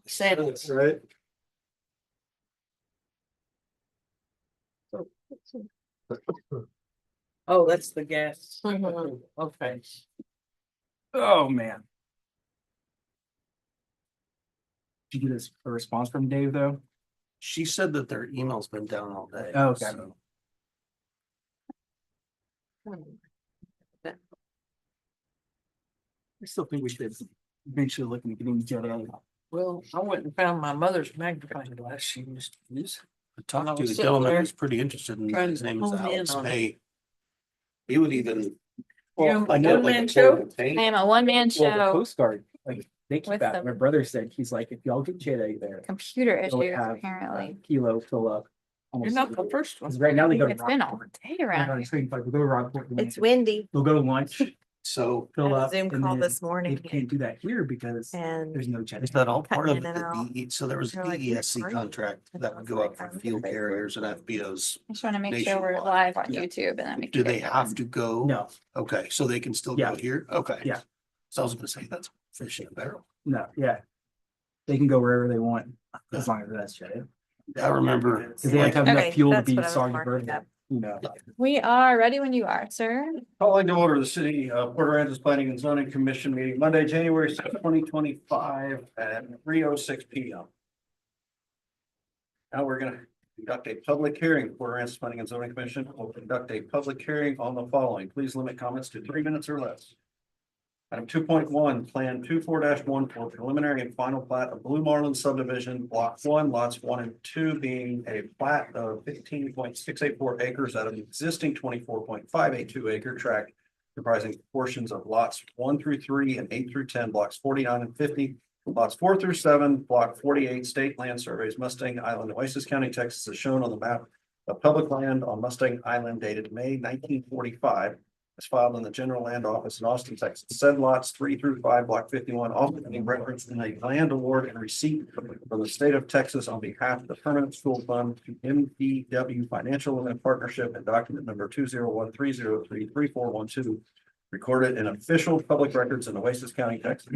Sandals, right? Oh, that's the gas. Mhm. Okay. Oh, man. Did you get a response from Dave, though? She said that their email's been down all day. Oh, okay. so- I still think we should eventually look into getting Jet A. Well, I went and found my mother's magnifying glass she used to use. I I talked to was the sitting gentleman there who's pretty interested in, trying his to name is hone in Alex on it. May. He would even. Well, I know, one like, man a show. total paint. I am a one-man Well, the show, Coast Guard, like, they keep With that. the- My brother said, he's like, if y'all get Jet A there. computer they'll issues have, apparently. Kilo fill up. You're almost not the immediately. first one. 'Cause right now they go to It's been all Rockport. day Right now, around. it's like, we go to Rockport. It's windy. They'll go to lunch, So fill I had a up. Zoom and call then this They morning can't do that here because and there's no Jet is A. that all part of Cutting in and out. the so there was a They're like, DESC "Are you?" contract And that I would was go like, up for "I'm field afraid." carriers and FBOs. I just want to make sure we're Nationwide. live on Yeah. YouTube and then we Do can. they get have going. to go? No, Okay, so they can still Yeah. go here? Okay. Yeah. So I was gonna say that's fish in a barrel. no, yeah. They can go wherever they want as long as that's Jet A. I remember. Because they have to have enough Okay, fuel to that's be what I was soggy marking burning, up. you know. We are ready when you are, sir. Calling to order the city of Port Aransas Planning and Zoning Commission meeting Monday, January 6, 2025 at 3:06 PM. Now we're gonna conduct a public hearing. Port Aransas Planning and Zoning Commission will conduct a public hearing on the following. Please limit comments to 3 minutes or less. Item 2.1, Plan 24-1 for preliminary and final plat of Blue Marlin subdivision, Block 1, lots 1 and 2 being a plat of 15.684 acres out of an existing 24.582 acre tract comprising portions of lots 1 through 3 and 8 through 10, blocks 49 and 50, lots 4 through 7, block 48, state land surveys, Mustang Island, Oasis County, Texas, as shown on the map of public land on Mustang Island dated May 1945. Is filed in the General Land Office in Austin, Texas. Said lots 3 through 5, block 51, also being referenced in a land award and receipt from the state of Texas on behalf of the Permanent School Fund to MDW Financial Limited Partnership and document number 20130333412, recorded in official public records in Oasis County, Texas.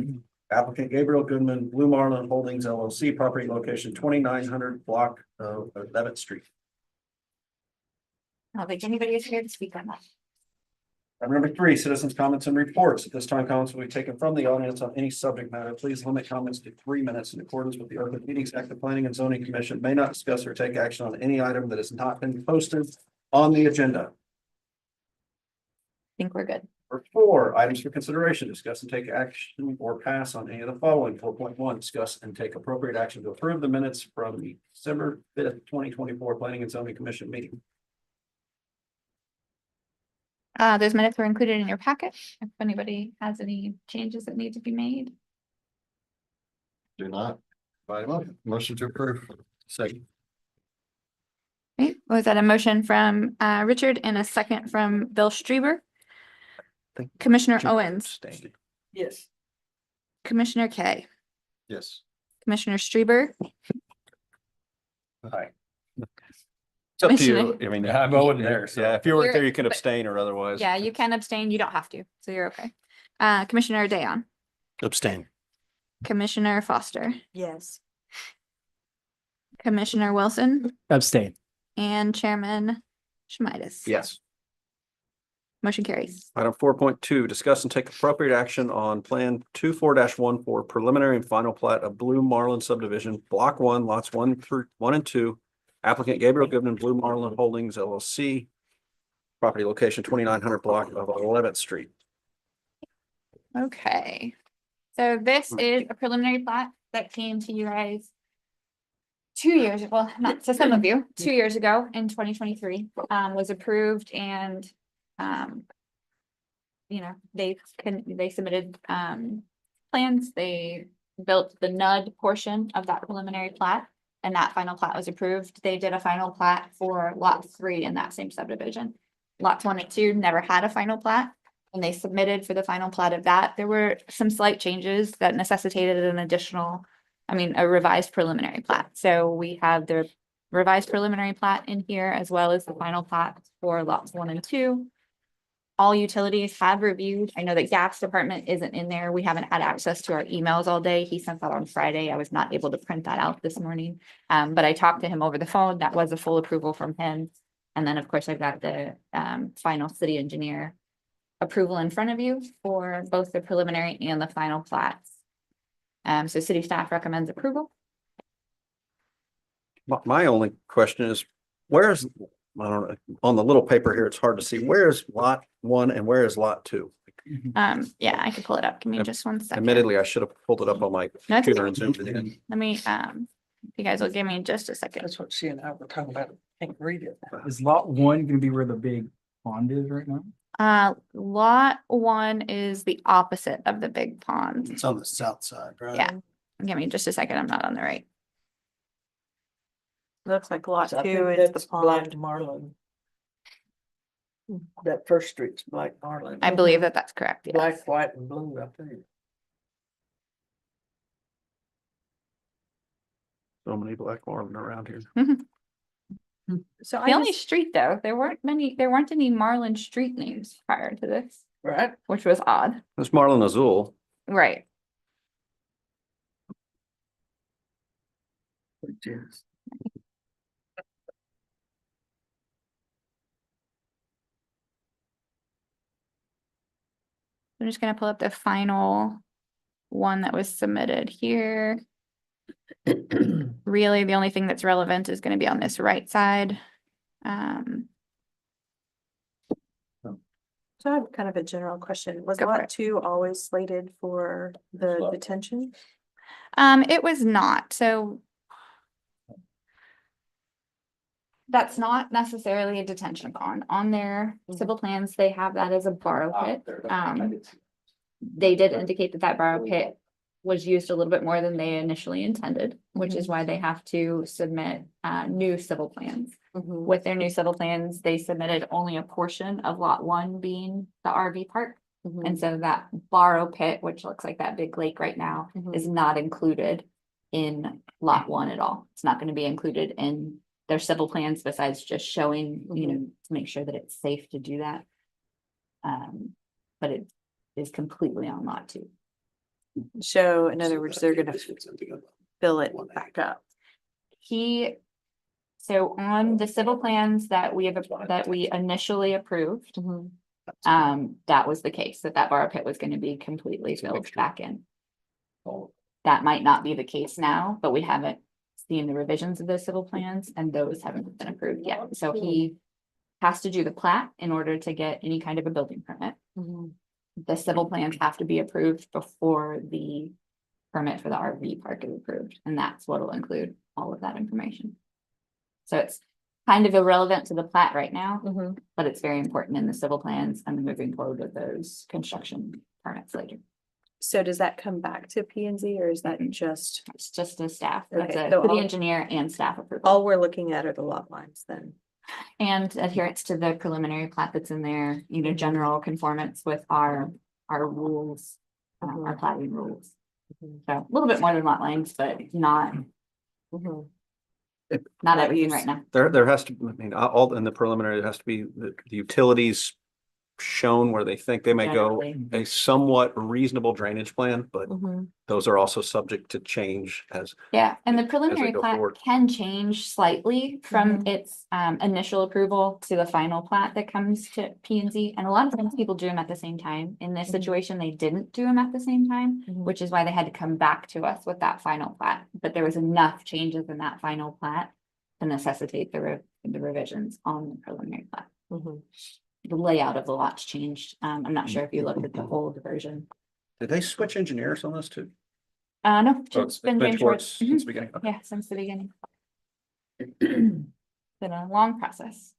Applicant Gabriel Goodman, Blue Marlin Holdings LLC, property location 2900 block of 11th Street. I don't think anybody is here to speak on that. Item number 3, citizens' comments and reports. At this time, comments will be taken from the audience on any subject matter. Please limit comments to 3 minutes in accordance with the Open Meetings Act. The Planning and Zoning Commission may not discuss or take action on any item that has not been posted on the agenda. I think we're good. Number 4, items for consideration, discuss and take action or pass on any of the following. 4.1, discuss and take appropriate action to approve the minutes from the December 5th, 2024 Planning and Zoning Commission meeting. Those minutes were included in your packet. If anybody has any changes that need to be made. Do not. Motion to approve. Second. Okay, was that a motion from Richard and a second from Bill Strieber? Commissioner Owens, Yes. Commissioner Kay, Yes. Commissioner Strieber, Aye. It's up to you. Commissioner- I mean, I wasn't there, so- yeah, if you weren't You're- there, you can but- abstain or otherwise. yeah, you can abstain, you don't have to, so you're okay. Commissioner Dayon, Abstain. Commissioner Foster, Yes. Commissioner Wilson, Abstain. and Chairman Schmidas. Yes. Motion carries. Item 4.2, discuss and take appropriate action on Plan 24-1 for preliminary and final plat of Blue Marlin subdivision, Block 1, lots 1 through 1 and 2. Applicant Gabriel Goodman, Blue Marlin Holdings LLC. Property location 2900 block of 11th Street. Okay, so this is a preliminary plat that came to you guys 2 years, well, not to some of you, 2 years ago in 2023, was approved and, you know, they submitted, plans, they built the NUD portion of that preliminary plat, and that final plat was approved. They did a final plat for lot 3 in that same subdivision. Lots 1 and 2 never had a final plat. When they submitted for the final plat of that, there were some slight changes that necessitated an additional, a revised preliminary plat. So we have the revised preliminary plat in here as well as the final plat for lots 1 and 2. all utilities have reviewed. I know that gas department isn't in there. We haven't had access to our emails all day. He sent that on Friday. I was not able to print that out this morning. But I talked to him over the phone. That was a full approval from him. And then, of course, I've got the final city engineer approval in front of you for both the preliminary and the final plats. So city staff recommends approval. My only question is, where's, I don't know, on the little paper here, it's hard to see, where is lot 1 and where is lot 2? Yeah, I can pull it up. Give me just one second. Admittedly, I should have pulled it up on my No, it's computer okay. and zoomed it in. Let me, if you guys will give me just a second. That's what she and I were talking about. Can't read it. Is lot 1 gonna be where the big pond is right now? Lot 1 is the opposite of the big pond. It's on the south side, right? Yeah. Give me just a second. I'm not on the right. Looks like lot I think 2 is the that's Black pond. Marlin. That first street's Black Marlin. I believe that that's correct. Yes. Black, white and blue, I think. So many black marlin around here. So The I only just, street though, there weren't any Marlin street names prior to this, Right? which was odd. There's Marlin Azul. Right. Which is. I'm just gonna pull up the final one that was submitted here. Really, the only thing that's relevant is gonna be on this right side. so I have kind of a general question. Was Go for lot it. 2 always slated for the detention? It was not, so. That's not necessarily a detention pond. On their civil plans, they have that as a borrow pit. They did indicate that that borrow pit was used a little bit more than they initially intended, which is why they have to submit new civil plans. Mhm. With their new civil plans, they submitted only a portion of lot 1 being the RV park. Mhm. And so that borrow pit, which looks like that big lake right now, Mhm. is not included in lot 1 at all. It's not going to be included in their civil plans besides just showing, you know, to make sure that it's safe to do that. But it is completely on lot 2. So in other words, they're gonna fill it back up. So on the civil plans that we initially approved, that was the case, that borrow pit was going to be completely filled back in. That might not be the case now, but we haven't seen the revisions of those civil plans and those haven't been approved yet. So he has to do the plat in order to get any kind of a building permit. The civil plans have to be approved before the permit for the RV park is approved, and that's what will include all of that information. So it's kind of irrelevant to the plat right now, but it's very important in the civil plans and then moving forward with those construction permits later. So does that come back to P and Z or is that just, It's just a staff, that's Okay, a so city all- engineer and staff approval. all we're looking at are the lot lines then? And adherence to the preliminary plat that's in there, you know, general conformance with our rules, our plating rules. Mhm. So a little bit more than lot lines, but not Mhm. not Not everything use. right now. There has to, I mean, all in the preliminary, it has to be the utilities shown where they think they may go, Generally. a somewhat reasonable drainage plan, but Mhm. those are also subject to change as, Yeah, and the they preliminary go plat forward. can change slightly from Mhm. its initial approval to the final plat that comes to P and Z. And a lot of times people do them at the same time. In this Mhm. situation, they didn't do them at the same time, Mhm. which is why they had to come back to us with that final plat. But there was enough changes in that final plat to necessitate the revisions on the preliminary plat. Mhm. The layout of the lots changed. I'm not sure if you looked at the old version. did they switch engineers on this too? No, So it's been James Schwartz Schwartz. since the beginning. Mhm. Yeah, since the beginning. Been a long process.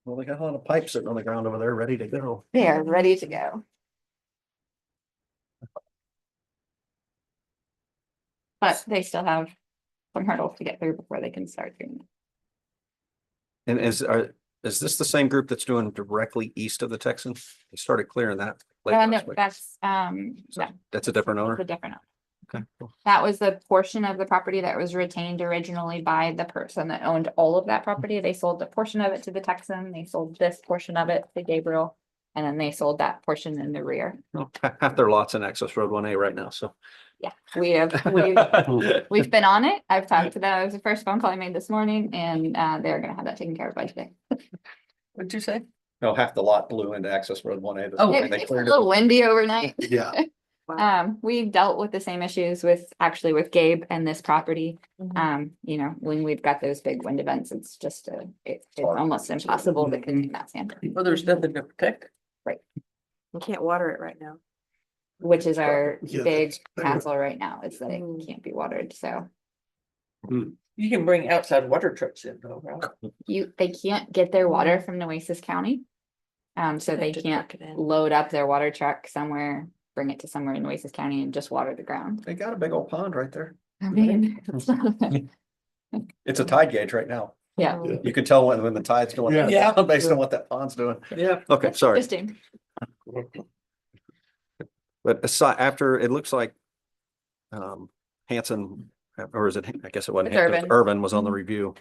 Well, they got a lot of pipes sitting on the ground over there, ready to go. They are ready to go. But they still have some hurdles to get through before they can start doing it. And is this the same group that's doing directly east of the Texan? They started clearing that. late No, last week. that's, So that's a different it's owner? a different owner. Okay, cool. That was the portion of the property that was retained originally by the person that owned all of that property. They sold the portion of it to the Texan. They sold this portion of it to Gabriel. And then they sold that portion in the rear. Well, half their lots in Access Road 1A right now, so. Yeah, we've been on it. I've talked to them. It was the first phone call I made this morning and they're gonna have that taken care of by today. What'd you say? No, half the lot blew into Access Road 1A. this Oh. morning. It They was a cleared little it. windy overnight. Yeah. We dealt with the same issues with Gabe and this property. You know, when we've got those big wind events, it's just it's almost impossible to contain that sand, Well, there's nothing to protect. You can't water it right now. which is our Yeah, big that's better. hassle right now, is that it Mm. can't be watered, so. You can bring outside water trucks in though, right? They can't get their water from Nueces County. So they Have to can't truck it in. load up their water truck somewhere, bring it to somewhere in Nueces County and just water the ground. They got a big old pond right there. I mean, it's not- It's a tide gauge right now. yeah. Yeah. You can tell when the tide's going up Yeah. based on what that pond's doing. Yeah. Okay, sorry. Interesting. But aside, after, it looks like Hanson, or is it, I guess it wasn't, It's Hanson, it was Urban. Urban was on the Mhm. review.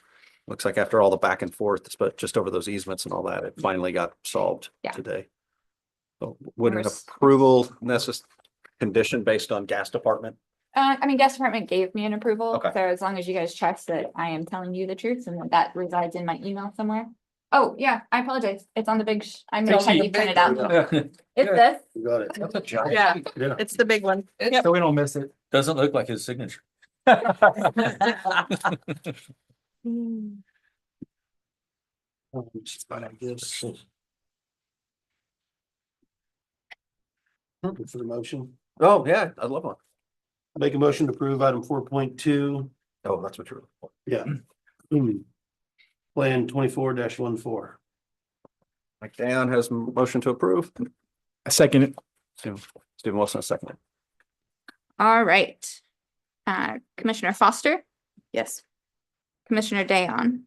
Looks like after all the back and forth, but just over those easements and all that, it finally got solved Yeah. today. So would an There's- approval condition based on gas department? I mean, gas department gave me an approval, Okay. so as long as you guys trust that I am telling you the truth and that resides in my email somewhere. Oh, yeah, I apologize. It's on the big, I'm gonna have you print it out. It's this. You got it. That's a giant. Yeah, Yeah. it's the big one. So we don't miss it. Doesn't look like his signature. Mm. But I guess. For the motion, Oh, yeah, I love one. make a motion to approve item 4.2. Oh, that's what you're. Yeah. Plan 24-14. Mike Dan has a motion to approve. I second it. Stephen Wilson, a second. All right. Commissioner Foster, Yes. Commissioner Dayon,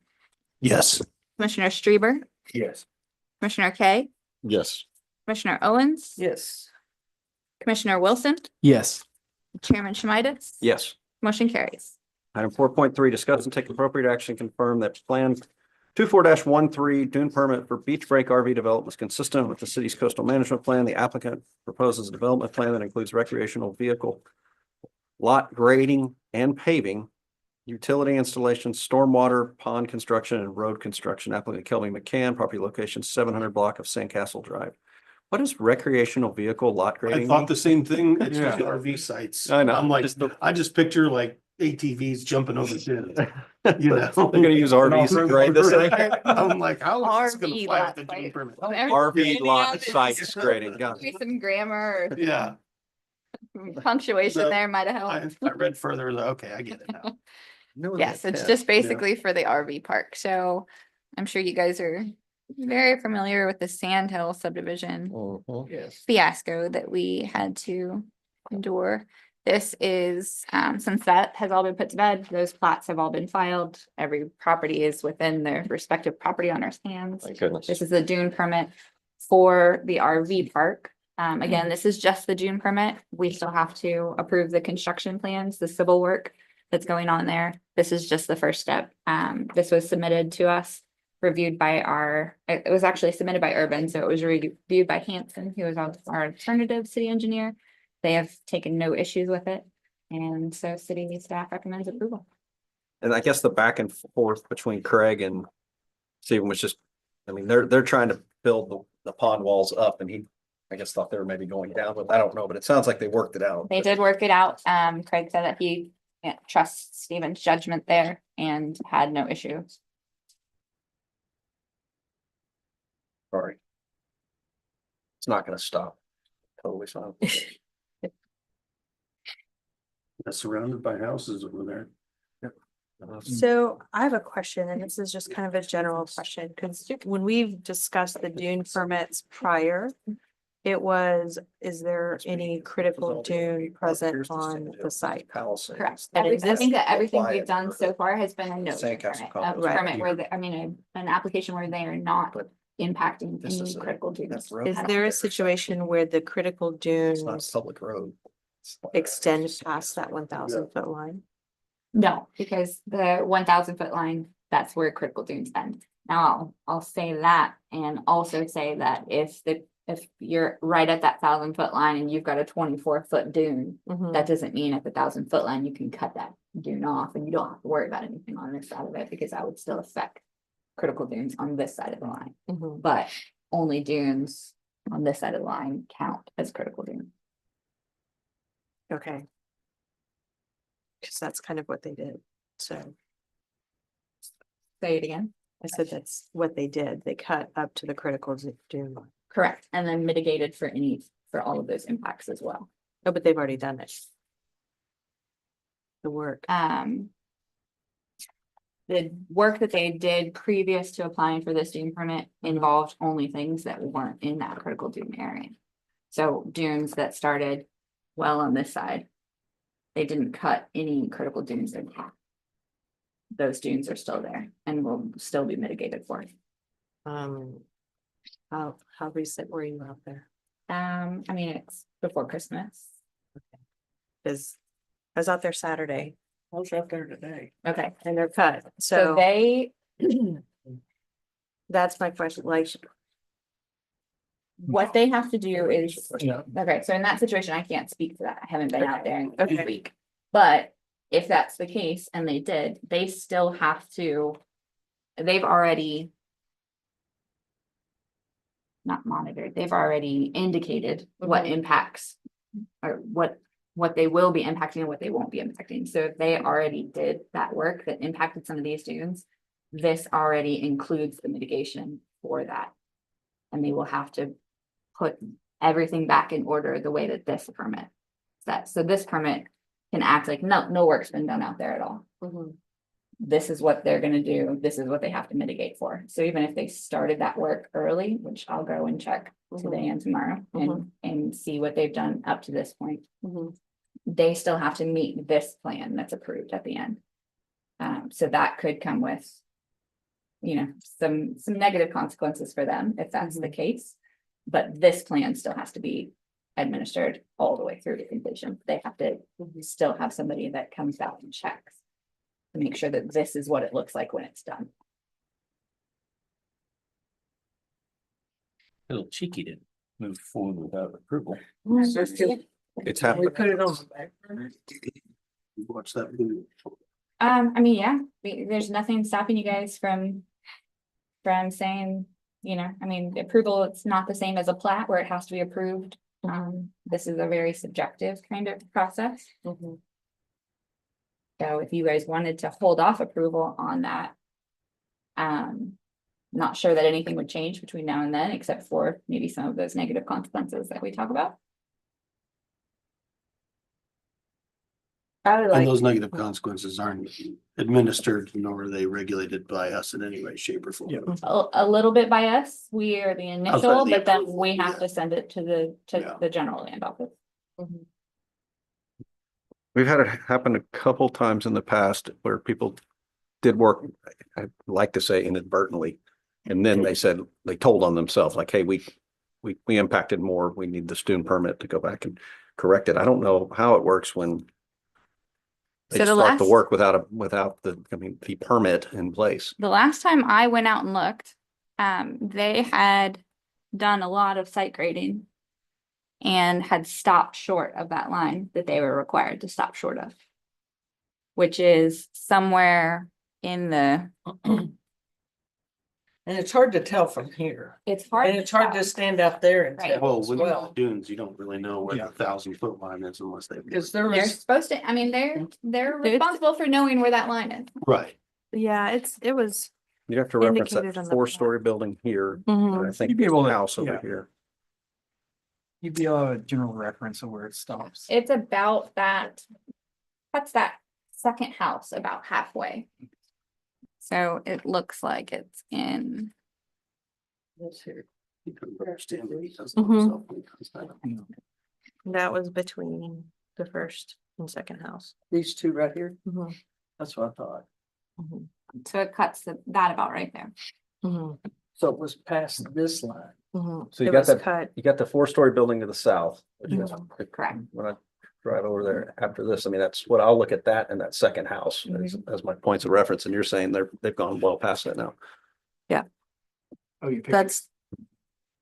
Yes. Commissioner Strieber, Yes. Commissioner Kay, Yes. Commissioner Owens, Yes. Commissioner Wilson, Yes. Chairman Schmidt. Yes. Motion carries. Item 4.3, discuss and take appropriate action, confirm that Plan 24-13 dune permit for beach break RV development is consistent with the city's coastal management plan. The applicant proposes a development plan that includes recreational vehicle lot grading and paving, utility installations, stormwater, pond construction, and road construction. Applicant Kelvin McCann, property location 700 block of Sandcastle Drive. What is recreational vehicle lot I grading? thought the same thing. It's just Yeah. RV sites. I know. I'm like, Just the- I just picture like ATVs jumping over shit. You know? They're gonna use RVs to grade this thing? I'm like, how is this gonna RV fly lot with the dune site. permit? RV lot sites grading, got it. Maybe some grammar Yeah, or punctuation No, there might have I helped. read further, okay, I get it now. Yes, it's just basically for the RV park. So I'm sure you guys are very familiar with the Sand Hill subdivision Yes. fiasco that we had to endure. This is, since that has all been put to bed, those plots have all been filed. Every property is within their respective property owner's hands. Thank goodness. This is the dune permit for the RV park. Again, this is just the dune permit. We still have to approve the construction plans, the civil work that's going on there. This is just the first step. This was submitted to us, reviewed by it was actually submitted by Urban, so it was reviewed by Hanson, who is our alternative city engineer. They have taken no issues with it, and so city staff recommends approval. And I guess the back and forth between Craig and Stephen was just, I mean, they're trying to build the pond walls up and he, I guess, thought they were maybe going down, but I don't know, but it sounds like they worked it out. They did work it out. Craig said that he trusts Stephen's judgment there and had no issue. Sorry. It's not gonna stop. Totally fine. That's surrounded by houses over there. So I have a question, and this is just kind of a general question, because when we've discussed the dune permits prior, it was, is there any critical dune present on the site? Palisades. Correct. And I is think that everything apply we've it done for so far has been a no Sandcastle permit, a complex. permit where an application where they are not But impacting this any is critical that's dunes. road. Is there a situation where the critical It's not dunes a public road. It's like- extend past that 1,000-foot line? No, because the 1,000 foot line, that's where critical dunes end. Now, I'll say that and also say that if the if you're right at that 1,000-foot line and you've got a 24-foot dune, Mhm. that doesn't mean at the 1,000-foot line, you can cut that dune off and you don't have to worry about anything on this side of it, because that would still affect critical dunes on this side of the line, Mhm. but only dunes on this side of the line count as critical dunes. Okay. Cause that's kind of what they did. So Say it again. I said that's what they did. They cut up to the critical dune. Correct, and then mitigated for all of those impacts as well. Oh, but they've already done it. The work. The work that they did previous to applying for this dune permit involved only things that weren't in that critical dune area. So dunes that started well on this side. They didn't cut any critical dunes in half. Those dunes are still there and will still be mitigated for. How recent were you out there? I mean, it's before Christmas. Cause I was out there Saturday I was out there today. Okay, and they're cut. so So they, that's my question, like, what they have to do is, Yeah. okay, so in that situation, I can't speak to that. I haven't been out there in a Okay. week. But if that's the case and they did, they still have to, they've already not monitored, they've already indicated what Mhm. impacts or what they will be impacting and what they won't be impacting. So if they already did that work that impacted some of these dunes, this already includes the mitigation for that. And they will have to put everything back in order the way that this permit. So this permit can act like, no work's been done out there at all. Mhm. This is what they're gonna do, this is what they have to mitigate for. So even if they started that work early, which I'll go and check today and tomorrow and see what they've done up to this point, Mhm. they still have to meet this plan that's approved at the end. So that could come with, you know, some negative consequences for them if that's the case. But this plan still has to be administered all the way through to completion. They have to still have somebody that comes out and checks to make sure that this is what it looks like when it's done. A little cheeky to move forward without approval. It's We happening. put it on the back burner. Watch that movie. I mean, yeah, there's nothing stopping you guys from saying, you know, I mean, the approval, it's not the same as a plat where it has to be approved. This is a very subjective kind of process. Mhm. So if you guys wanted to hold off approval on that. Not sure that anything would change between now and then, except for maybe some of those negative consequences that we talk about. I would And like, those negative consequences aren't administered nor are they regulated by us in any way, shape or form. Yeah. A little bit by us, we are the initial, the but then approval, we have yeah. to send it to Yeah. the general land office. We've had it happen a couple times in the past where people did work, I'd like to say inadvertently. And then they said, they told on themselves, like, hey, we impacted more, we need the student permit to go back and correct it. I don't know how it works when they So the start the last- work without the permit in place. The last time I went out and looked, they had done a lot of site grading. And had stopped short of that line that they were required to stop short of. Which is somewhere in the, and it's hard to tell from here. it's hard. And it's hard to stand out there and Right. tell Well, as with well. dunes, you don't really know where Yeah. the 1,000-foot line is unless they. Because there They're was, supposed to, I mean, they're responsible for knowing where that line is. Right. Yeah, it was. You have to reference Indicated that on the plan. 4-story building here, and I think You'd be able to- house over yeah. here. You'd be able to have a general reference of where it stops. It's about that, that's that second house about halfway. So it looks like it's in, this here. You couldn't understand what he does Mhm. himself when he comes back. That was between the first and second house. These two right here, Mhm. that's what I thought. Mhm. so it cuts that about right there. Mhm. So it was past this line. Mhm. So you It got was that- cut. You got the 4-story building to the south. which is- Correct. When I drive over there after this, I mean, that's what I'll look at, that and that second house as my points of reference. And you're saying they've gone well past that now. Oh, you picked. That's,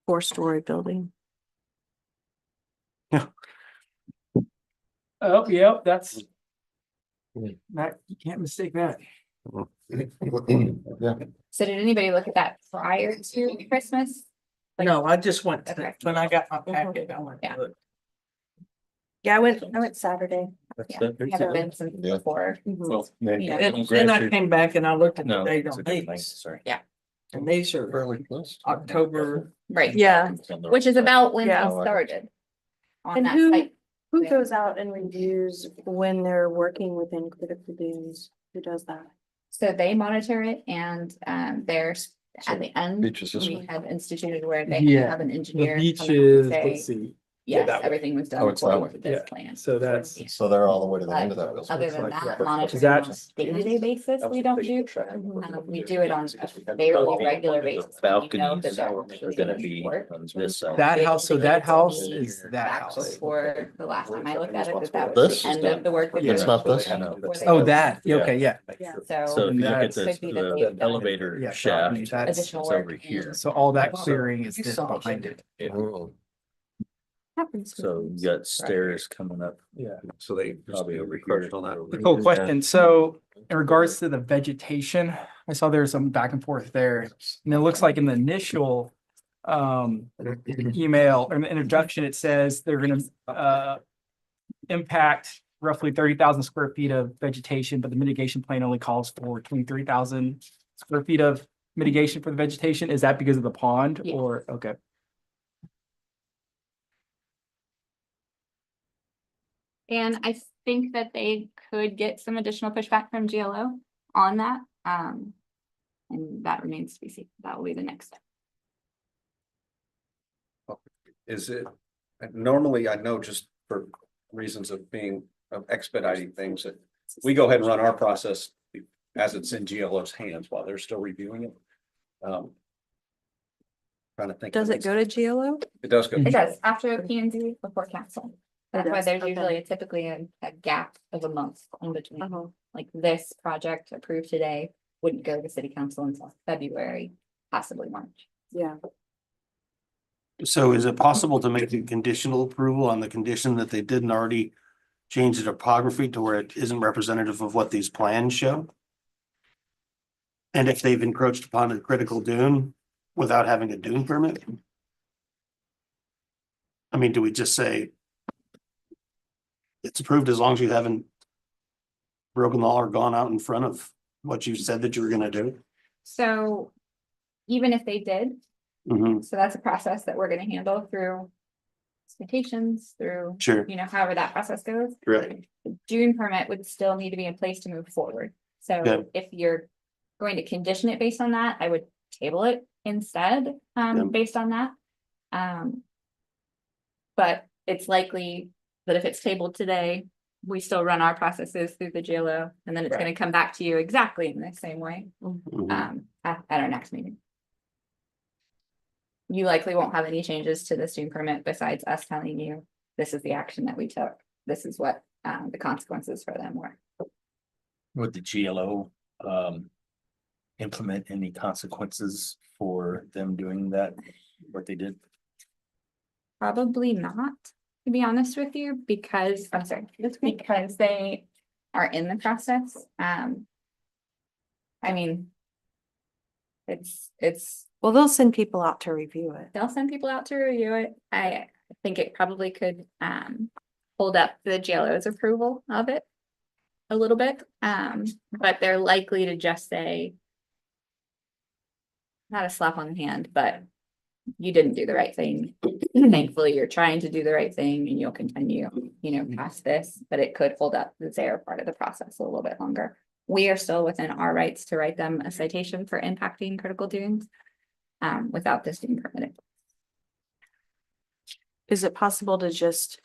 4-story building. Oh, yeah, that's. That, you can't mistake that. So did anybody look at that prior to Christmas? No, I just went to, Okay. when I got my packet, I went Yeah. to it. Yeah, I went Saturday. Yeah, never been since before. Well, Yeah. And then I came back and I looked at the No, date it's on a good thing, these, sorry. and these are Fairly close. October. Right. Yeah. Which is about when Yeah. they started. On And that who- site. Who Yeah. goes out and reviews when they're working within critical dunes? Who does that? So they monitor it and there's at the end, Beaches this we way. have instituted where they Yeah, have an The engineer. beach come out and is, say, let's see, Yes, that way. everything was done Oh, it's that according way. to this Yeah. plan. So that's- So they're all the way to the end of that. But building. other Looks than like that, that. monitoring that- on a day-to-day basis, we don't do. We do it on a fairly regular basis. We know that Balconies they're are actually gonna doing be work. on this side. That house, so that house They is that back house. Before the last time I looked at it, that was This the is end of the work. that they It's were not this? doing No, before they Oh, opened. that, Yeah. okay, yeah. So So. if you look at that's- this, Could be that they've the done elevator Yeah, shaft, that's- it's additional over work here. in- So all that clearing is You this saw it. behind it. Happens. So you got stairs coming up. Yeah. So they Probably over encroached here. on that. Cool question. So in regards to the vegetation, I saw there's some back and forth there. And it looks like in the initial email or in the introduction, it says they're gonna impact roughly 30,000 square feet of vegetation, but the mitigation plan only calls for 23,000 square feet of mitigation for the vegetation. Is that because of the pond Yes. or, okay? And I think that they could get some additional pushback from GLO on that. And that remains to be seen. That will be the next step. Is it, normally I know just for reasons of being, of expediting things, that we go ahead and run our process as it's in GLO's hands while they're still reviewing it. Trying to think. Does it go to GLO? It does go. It does, after P and Z before council. That's why does, there's okay. usually typically a gap of a month in between. Uh-huh. Like this project approved today wouldn't go to city council until February, possibly March. Yeah. So is it possible to make a conditional approval on the condition that they didn't already change the topography to where it isn't representative of what these plans show? And if they've encroached upon a critical dune without having a dune permit? I mean, do we just say it's approved as long as you haven't broken the law or gone out in front of what you said that you were gonna do? So even if they did, Mhm, so that's a process that we're gonna handle through citations, through, sure, you know, however that process goes. right, The June permit would still need to be in place to move forward. So Okay. if you're going to condition it based on that, I would table it instead, Yeah. based on that. But it's likely that if it's tabled today, we still run our processes through the GLO, and then it's gonna come back to you exactly in the same way, mhm, at our next meeting. You likely won't have any changes to the June permit besides us telling you, this is the action that we took. This is what, the consequences for them were. Would the GLO implement any consequences for them doing that, what they did? Probably not, to be honest with you, because, I'm sorry, because they are in the process. I mean. It's, Well, they'll send people out to review it. they'll send people out to review it. I think it probably could, hold up the GLO's approval of it. A little bit, but they're likely to just say. Not a slap on the hand, but you didn't do the right thing. Thankfully, you're trying to do the right thing and you'll continue, past this, but it could hold up their part of the process a little bit longer. We are still within our rights to write them a citation for impacting critical dunes, without this being permitted. Is it possible to just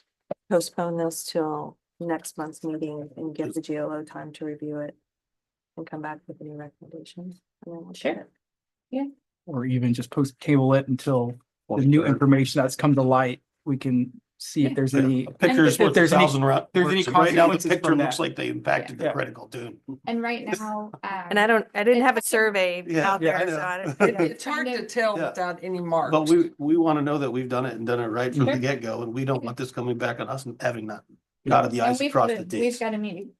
postpone this till next month's meeting and give the GLO time to review it? And come back with any recommendations? And then we'll check it. Or even just table it until the Well, new sure. information that's come to light, we can see if there's any, A picture's if worth a there's any- thousand words. there's any Right now, the consequences picture from looks that. like they impacted the Yeah. critical dune. And right now, And I didn't have a survey Yeah, out yeah, I there, so know. I didn't. It's hard to tell Yeah. without any marks. But we want to know that we've done it and done it right from the Sure. get-go, and we don't want this coming back on us and having not dotted the and i's across the we've t's. got a meeting,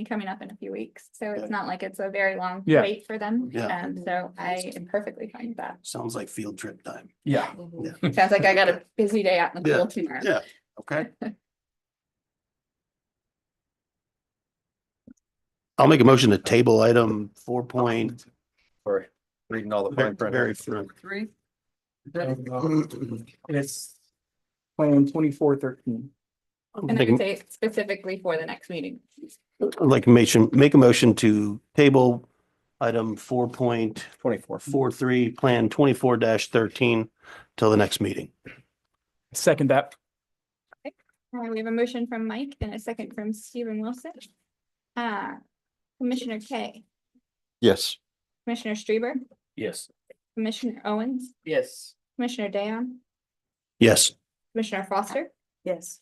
coming up in a few weeks, so Yeah. it's not like it's a very long Yeah. wait for them. Yeah. So I am perfectly fine with that. Sounds like field trip time. yeah. Mhm. Sounds like I got a busy day out in the Yeah. pool tomorrow. Yeah, okay. I'll make a motion to table item 4. Sorry, reading all the fine print. Very through. 3. It's plan 2413. And I would say specifically for the next meeting. Like make a motion to table item 4.43, 24. plan 24-13 till the next meeting. Second that. We have a motion from Mike and a second from Stephen Wilson. Commissioner K, Yes. Commissioner Strieber, Yes. Commissioner Owens, Yes. Commissioner Dayon, Yes, Commissioner Foster, Yes.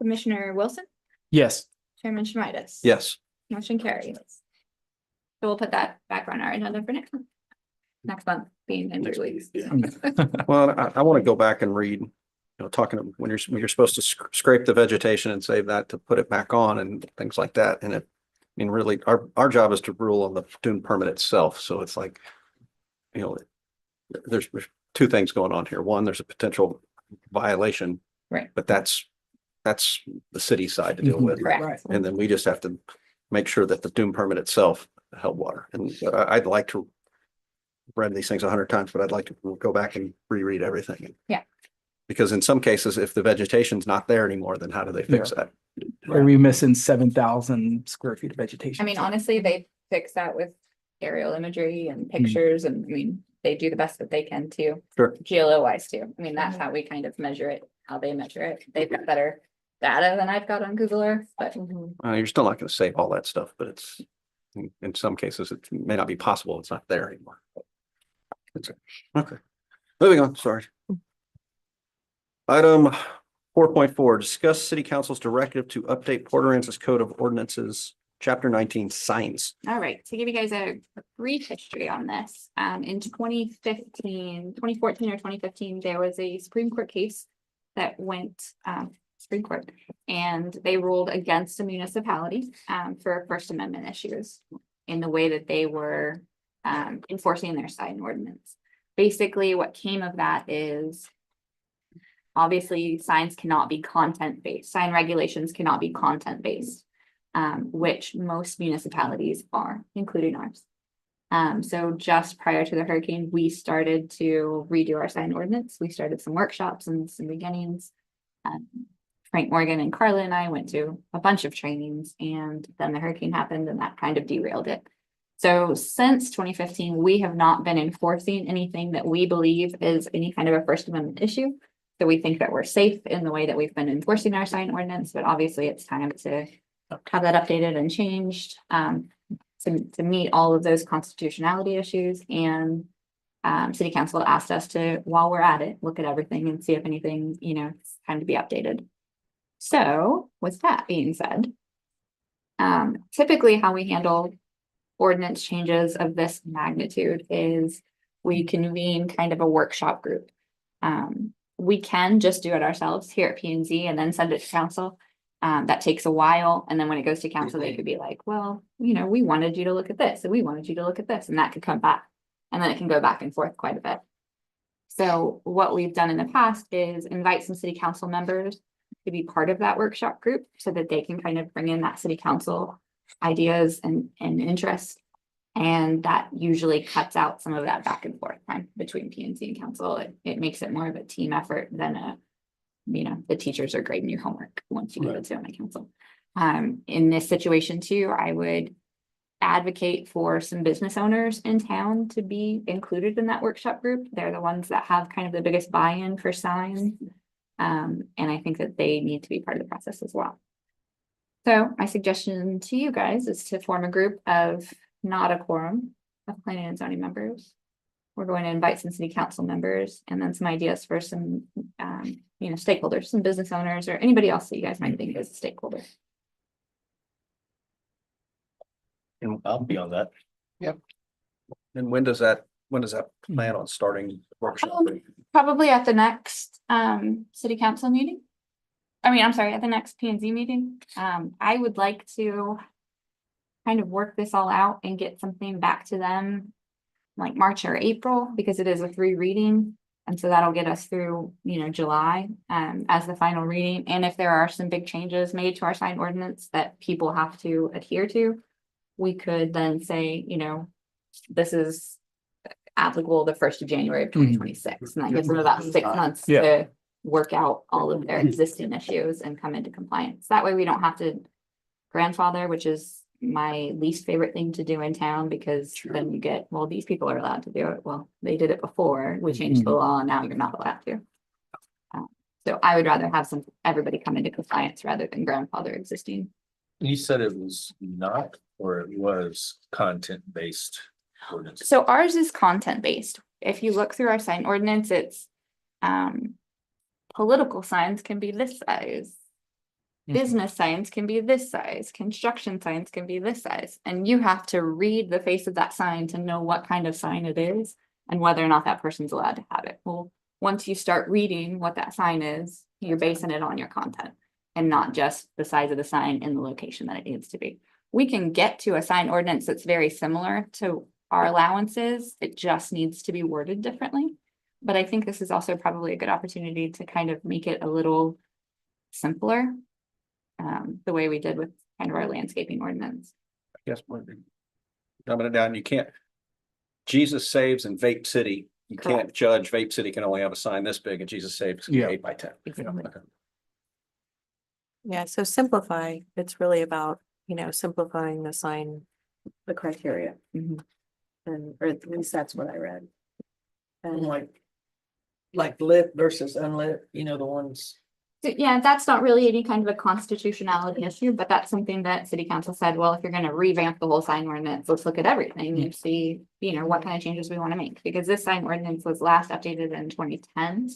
Commissioner Wilson, Yes. Chairman Schmidas. Yes. Motion carries. So we'll put that back on our agenda for next month. Next month being in 3 weeks. yeah. Well, I want to go back and read, talking when you're supposed to scrape the vegetation and save that to put it back on and things like that. And really, our job is to rule on the dune permit itself. So it's like, there's 2 things going on here. One, there's a potential violation. Right. But that's the city side to deal with. Correct. And then we just have to make sure that the dune permit itself held water. And I'd like to read these things 100 times, but I'd like to go back and reread everything. Yeah. Because in some cases, if the vegetation's not there anymore, then how do they fix that? Are we missing 7,000 square feet of vegetation? I mean, honestly, they fix that with aerial imagery and pictures and they do the best that they can too. Sure. GLO wise too. I mean, that's how we kind of measure it, how they measure it. They've got better data than I've got on Google Earth, but You're still not going to save all that stuff, but it's, in some cases, it may not be possible. It's not there anymore. Okay. Moving on, sorry. Item 4.4, discuss city council's directive to update Port Aransas Code of Ordinances, chapter 19, signs. all right, to give you guys a brief history on this, in 2014 or 2015, there was a Supreme Court case that went, Supreme Court, and they ruled against a municipality, for First Amendment issues in the way that they were, enforcing their sign ordinance. Basically, what came of that is obviously signs cannot be content-based. Sign regulations cannot be content-based, which most municipalities are, including ours. So just prior to the hurricane, we started to redo our sign ordinance. We started some workshops and some beginnings. Frank Morgan and Carla and I went to a bunch of trainings, and then the hurricane happened and that kind of derailed it. So since 2015, we have not been enforcing anything that we believe is any kind of a First Amendment issue. So we think that we're safe in the way that we've been enforcing our sign ordinance, but obviously it's time to have that updated and changed to meet all of those constitutionality issues. And city council asked us to, while we're at it, look at everything and see if anything, it's time to be updated. So with that being said, typically how we handle ordinance changes of this magnitude is we convene kind of a workshop group. We can just do it ourselves here at P and Z and then send it to council. That takes a while. And then when it goes to council, they could be like, well, we wanted you to look at this and we wanted you to look at this, and that could come back. And then it can go back and forth quite a bit. So what we've done in the past is invite some city council members to be part of that workshop group so that they can kind of bring in that city council ideas and interest. And that usually cuts out some of that back and forth time between PNC and council. It makes it more of a team effort than the teachers are grading your homework once you give it to them at council. In this situation too, I would advocate for some business owners in town to be included in that workshop group. They're the ones that have kind of the biggest buy-in for signs. And I think that they need to be part of the process as well. So my suggestion to you guys is to form a group of not a quorum of planning and zoning members. We're going to invite some city council members and then some ideas for some, stakeholders, some business owners or anybody else that you guys might think is a stakeholder. And, I'll be on that. and when does that plan on starting workshop? Probably at the next city council meeting. At the next P and Z meeting. I would like to kind of work this all out and get something back to them like March or April, because it is a 3 reading. And so that'll get us through, July as the final reading. And if there are some big changes made to our sign ordinance that people have to adhere to, we could then say, this is applicable the 1st of January of 2026. And that gives them about 6 months Yeah. to work out all of their existing issues and come into compliance. That way we don't have to grandfather, which is my least favorite thing to do in town, because then you get, well, these people are allowed to do it. Well, they did it before. We changed the law and now you're not allowed to. So I would rather have everybody come into compliance rather than grandfather existing. You said it was not, or it was content-based ordinance. So ours is content-based. If you look through our sign ordinance, it's political signs can be this size. Business signs can be this size, construction signs can be this size, and you have to read the face of that sign to know what kind of sign it is and whether or not that person's allowed to have it. Well, once you start reading what that sign is, you're basing it on your content and not just the size of the sign and the location that it needs to be. We can get to a sign ordinance that's very similar to our allowances. It just needs to be worded differently. But I think this is also probably a good opportunity to kind of make it a little simpler. The way we did with kind of our landscaping ordinance. I guess dumbing it down, you can't. Jesus Saves in Vape City, you can't judge. Vape City can only have a sign this big, and Jesus Saves can be Yeah. 8 by 10. Exactly. Okay. Yeah, so simplify, it's really about, simplifying the criteria. Mhm. And, or at least that's what I read. And And like lit versus unlit, the ones. So, yeah, that's not really any kind of a constitutionality issue, but that's something that city council said, well, if you're gonna revamp the whole sign ordinance, let's look at everything and see, what kind of changes we want to make, because this sign ordinance was last updated in 2010.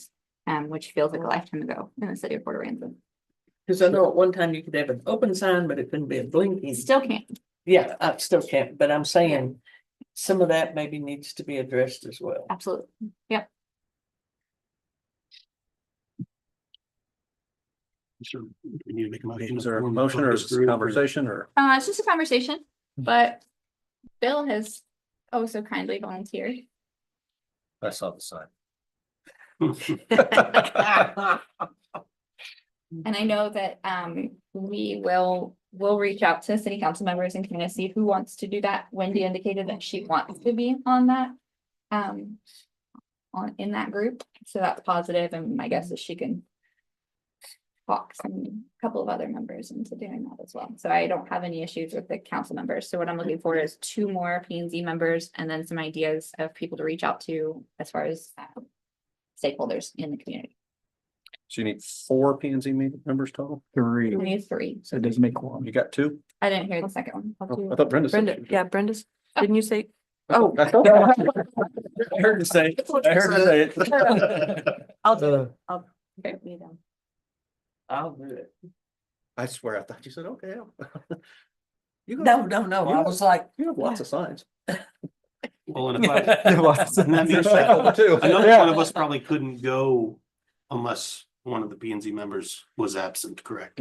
Which feels like a lifetime ago in the city of Port Aransas. Cause I know at one time you could have an open sign, but it couldn't be a blinking. Still can't. Yeah, I still can't, but I'm saying some of that maybe needs to be addressed as well. Absolutely. Yep. Sure. We need to make a motion. Is there a motion or is this a conversation or? It's just a conversation, but Bill has also kindly volunteered. I saw the sign. And I know that we'll reach out to city council members and kind of see who wants to do that. Wendy indicated that she wants to be on that. In that group, so that's positive, and my guess is she can talk a couple of other members into doing that as well. So I don't have any issues with the council members. So what I'm looking for is 2 more P and Z members and then some ideas of people to reach out to as far as stakeholders in the community. So you need 4 P and Z members total? 3. We need 3. So it does make one. You got 2? I didn't hear the second one. I'll Oh, do- I thought Brenda said. Brenda, yeah, Brenda's, didn't you say? Oh. I heard you say it. I heard you say it. I'll do it. Okay, we don't. I'll do it. I swear, I thought you said, okay. You No, got- no, you I was like, You have lots of signs. Well, and if I, And that means Stakeholder too. another one of us probably couldn't go unless one of the P and Z members was absent, correct?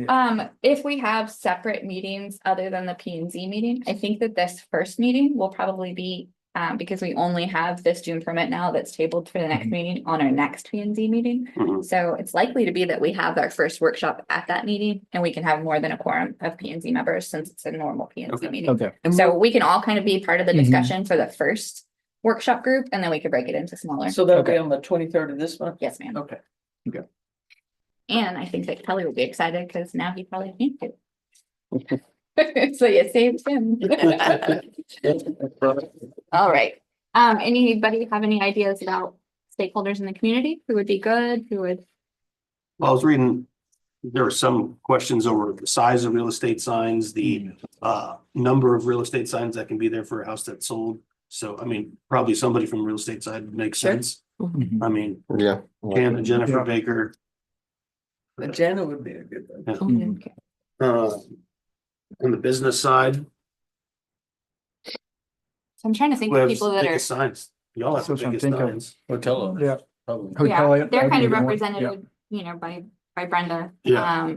If we have separate meetings other than the P and Z meeting, I think that this first meeting will probably be, because we only have this June permit now that's tabled for the next meeting on our next P and Z meeting. Mhm. So it's likely to be that we have our first workshop at that meeting and we can have more than a quorum of P and Z members since it's a normal P and Z Okay. meeting. Okay. So we can all kind of be part of the Mhm. discussion for the first workshop group and then we could break it into smaller. so that'll be Okay. on the 23rd of this month? Yes, ma'am. Okay. And I think that Kelly will be excited because now he probably can't do. So you saved him. All right. Anybody have any ideas about stakeholders in the community who would be good, who would? Well, I was reading, there were some questions over the size of real estate signs, the number of real estate signs that can be there for a house that's sold. So, I mean, probably somebody from real estate side makes Sure. sense. Mhm. I mean, Yeah. Jan and Jennifer Yeah. Baker. But Jana would be a good one. Mhm. Uh, on the business side, So I'm trying to think who of has people the that are, biggest signs? Y'all have the That's what I'm biggest thinking. signs. Hotel. Yeah. Probably. yeah, Hotel, they're kind of yeah. represented, you know, by Brenda. Yeah.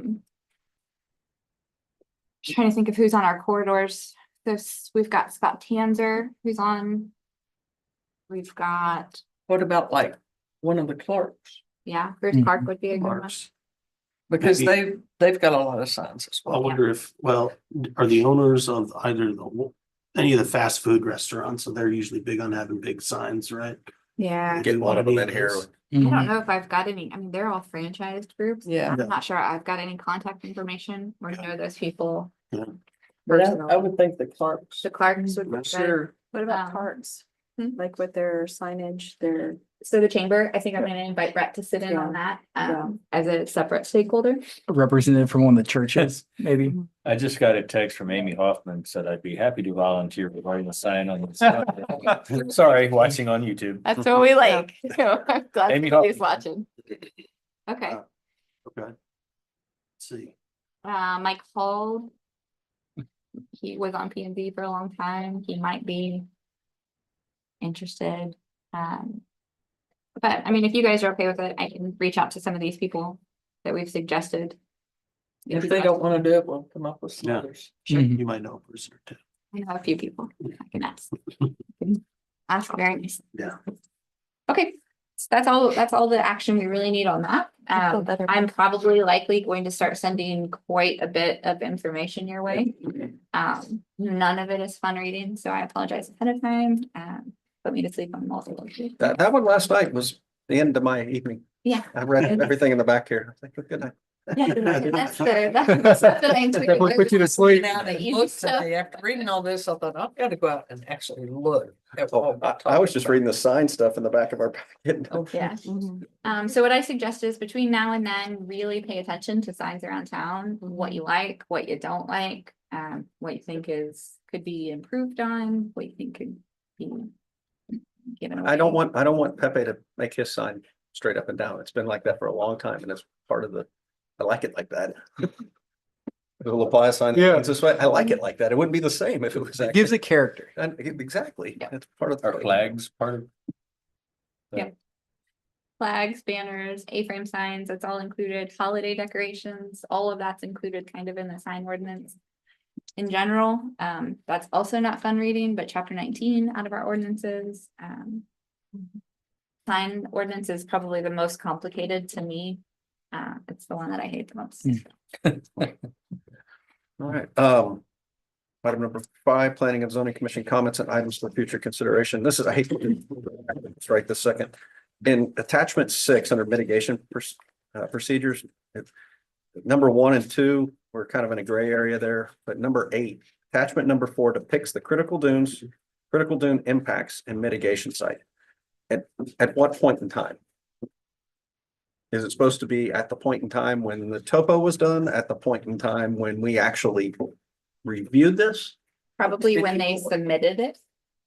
Trying to think of who's on our corridors. We've got Scott Tanzer, who's on. We've got, What about like one of the clerks? yeah, Bruce Mhm. Clark would be a good one. Marks. Because Maybe. they've got a lot of signs as I well. wonder if, well, are the owners of either any of the fast food restaurants, so they're usually big on having big signs, right? Yeah. Get one of them in here. I don't know if I've got any, I mean, they're all franchised groups. Yeah. I'm not sure I've got any contact information or know those people. But personally. I would think the clerks. The Clarks would be good. Sure. What about Um, parks? hmm? Like with their signage, their, So the chamber, I think I'm gonna invite Brett to sit in on that, as a separate stakeholder. Representative from one of the churches, maybe. I just got a text from Amy Hoffman, said I'd be happy to volunteer regarding the sign on this. Sorry, watching on YouTube. That's what we like. I'm glad Amy somebody's Hoffman. watching. Okay, Okay. Let's see. Mike Hall. He was on P and Z for a long time. He might be interested. But I mean, if you guys are okay with it, I can reach out to some of these people that we've suggested. If they don't want to do it, we'll come up with some Yeah. others. Mhm. You might know a person or two. I know a few people. I can ask. I can Ask very nice. Yeah. Okay, so that's all the action we really need on that. I feel better. I'm probably likely going to start sending quite a bit of information your way. None of it is fun reading, so I apologize ahead of time. Put me to sleep on multiple. That one last night was the end of my evening. Yeah. I read everything in the back here. I think, good night. Yeah, that's the stuff that I intuitively- Definitely put you to sleep. Now that you looked today, after reading all this, I thought, I've got to go out and actually look. at Oh, what we're I was talking just about. reading the sign stuff in the back of our packet. Oh, Yeah. Mm-hmm. So what I suggest is between now and then, really pay attention to signs around town, what you like, what you don't like, what you think could be improved on, what you think could be given I don't away. want Pepe to make his sign straight up and down. It's been like that for a long time and it's part of I like it like that. The La Playa sign, Yeah. it's this way. I like it like that. It wouldn't be the same if it was. It gives it character. Exactly. Yeah. It's part of. Are flags part of? Yeah. Flags, banners, A-frame signs, that's all included, holiday decorations, all of that's included kind of in the sign ordinance. In general, that's also not fun reading, but chapter 19 out of our ordinances, sign ordinance is probably the most complicated to me. It's the one that I hate the most. All right, item number 5, planning and zoning commission comments and items for future consideration. This is, I hate to do this right this second. In attachment 6 under mitigation procedures. Number 1 and 2, we're kind of in a gray area there, but number 8, attachment number 4 depicts the critical dune impacts and mitigation site. At what point in time? Is it supposed to be at the point in time when the topo was done, at the point in time when we actually reviewed this? Probably when they submitted it.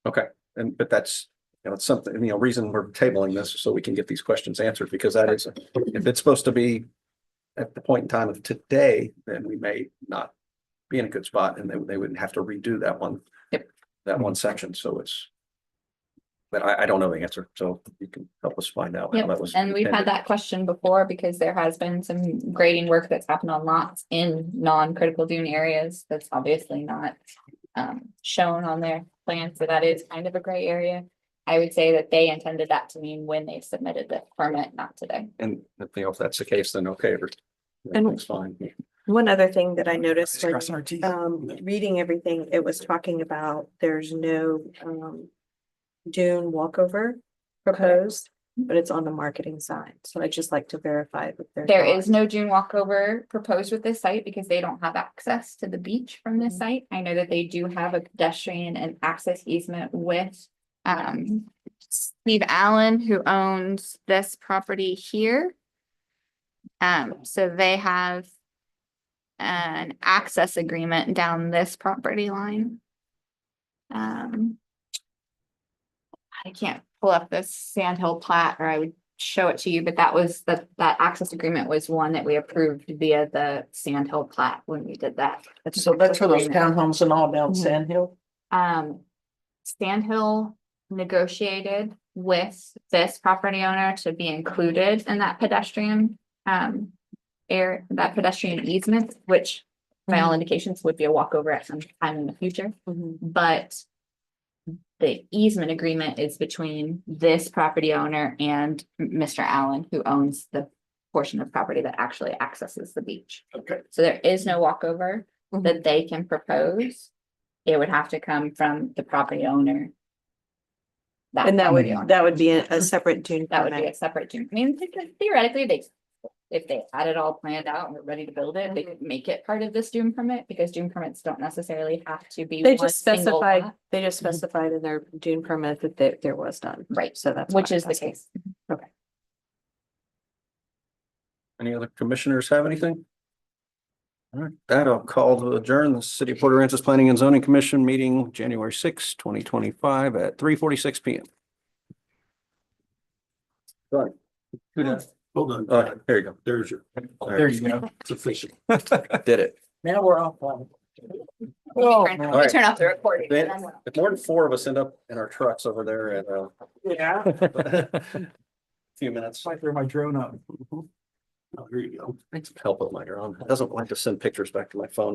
Okay, but that's, it's something, reason we're tabling this so we can get these questions answered, because that is, if it's supposed to be at the point in time of today, then we may not be in a good spot and they wouldn't have to redo that one. Yep. That one section, so but I don't know the answer, so you can help us find out how Yep, that was. and we've had intended. that question before because there has been some grading work that's happened on lots in non-critical dune areas. That's obviously not shown on their plan, so that is kind of a gray area. I would say that they intended that to mean when they submitted the permit, not today. And if that's the case, then okay, And- everything's fine. One other thing that I noticed when Crossing our teeth. reading everything, it was talking about there's no dune walkover proposed, but it's on the marketing side. So I'd just like to verify that There is no dune walkover proposed with this site because they don't have access to the beach from this site. I know that they do have a pedestrian and access easement with Steve Allen, who owns this property here. So they have an access agreement down this property line. I can't pull up this Sand Hill plat or I would show it to you, but that access agreement was one that we approved via the Sand Hill plat when we did that. So that's for those agreement. townhomes and all down Mhm. Sand Hill? Sand Hill negotiated with this property owner to be included in that pedestrian that pedestrian easement, which by all indications would be a walkover at some time in the future. But the easement agreement is between this property owner and Mr. Allen, who owns the portion of property that actually accesses the beach. Okay. So there is no walkover that they can propose. It would have to come from the property owner. And property owner. that would be a separate dune That would be a permit. separate dune. I mean, theoretically, if they had it all planned out and were ready to build it, they could make it part of this dune permit, because dune permits don't necessarily have to be. They one just single specified, lot. they just specified in their dune permit that there was none. Right, So that's. which why is I'm the asking. case. Any other commissioners have anything? All right, that I'll call to adjourn the City of Port Aransas Planning and Zoning Commission meeting January 6, 2025 at 3:46 PM. Done. Hold on. Here you go. There's your. There you go. It's official. Did it. Now we're offline. Let me right. turn off the recording. Then- and then we'll- If more than four of us end up in our trucks over there at Yeah. few minutes. I throw my drone up. Oh, here you go. Thanks for help with my drone. It doesn't like to send pictures back to my phone.